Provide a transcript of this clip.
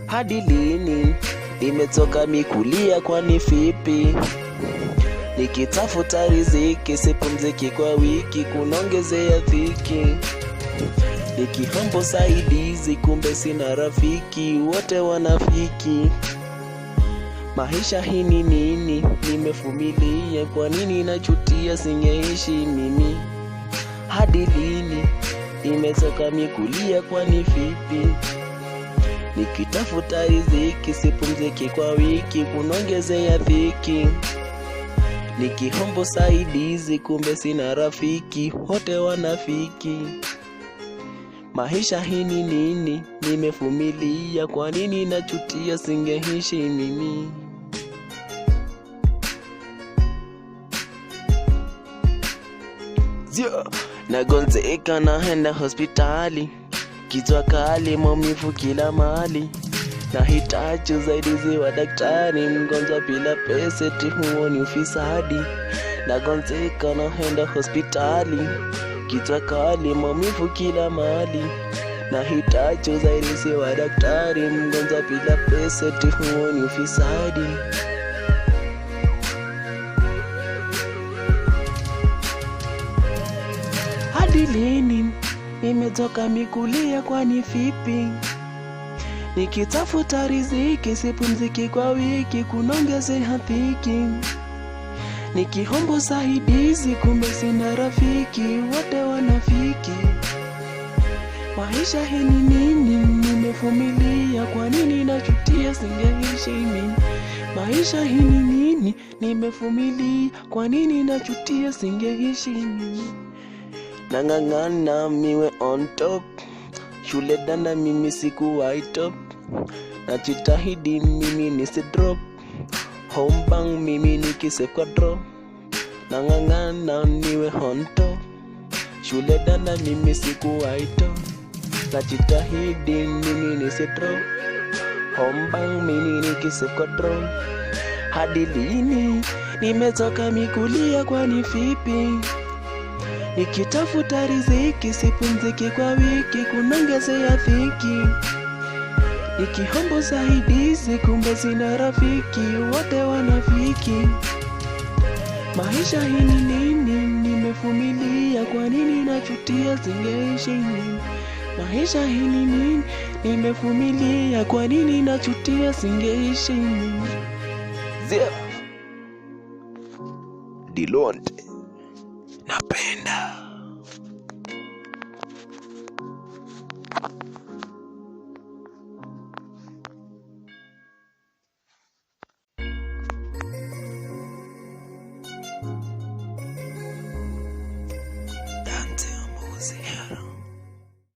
Hadi lini nimetoka mikulia kwani vipi? Nikitafuta riziki sipumziki kwa wiki kunongezea dhiki. Nikihombo saidizi kumbe sina rafiki, wote wanafiki. Maisha hii ni nini? Nimevumilia kwa nini najutia singeishi mimi? Hadi lini nimetoka mikulia kwani vipi? Nikitafuta riziki sipumziki kwa wiki kunongezea dhiki. Nikihombo saidizi kumbe sina rafiki, wote wanafiki. Maisha hii ni nini? Nimevumilia kwa nini najutia singeishi mimi? Nagonjeka naenda hospitali, kichwa kali, maumivu kila mahali. Nahitaji usaidizi wa daktari, mgonjwa bila pesa eti huo ni ufisadi. Nagonjeka naenda hospitali, kichwa kali, maumivu kila mahali. Nahitaji usaidizi wa daktari, mgonjwa bila pesa eti huo ni ufisadi. Hadi lini nimetoka mikulia kwani vipi? Nikitafuta riziki sipumziki kwa wiki kunongezea dhiki. Nikihombo saidizi kumbe sina rafiki, wote wanafiki. Maisha hii ni nini? Nimevumilia kwa nini najutia singeishi mimi? Maisha hii ni nini? Nimevumilia kwa nini najutia singeishi mimi? Nang'ang'ana miwe on top, shule dana mimi sikuwahi top. Najitahidi mimi nisidrop, homebang mimi nikisave kwa drop. Nang'ang'ana niwe on top, shule dana mimi sikuwahi top. Najitahidi mimi nisidrop, homebang mimi nikisave kwa drop. Hadi lini nimetoka mikulia kwani vipi? Nikitafuta riziki sipumziki kwa wiki kunongezea dhiki. Nikihombo saidizi kumbe sina rafiki, wote wanafiki. Maisha hii ni nini? Nimevumilia kwa nini najutia singeishi mimi? Maisha hii ni nini? Nimevumilia kwa nini najutia singeishi mimi? Dilonte napenda.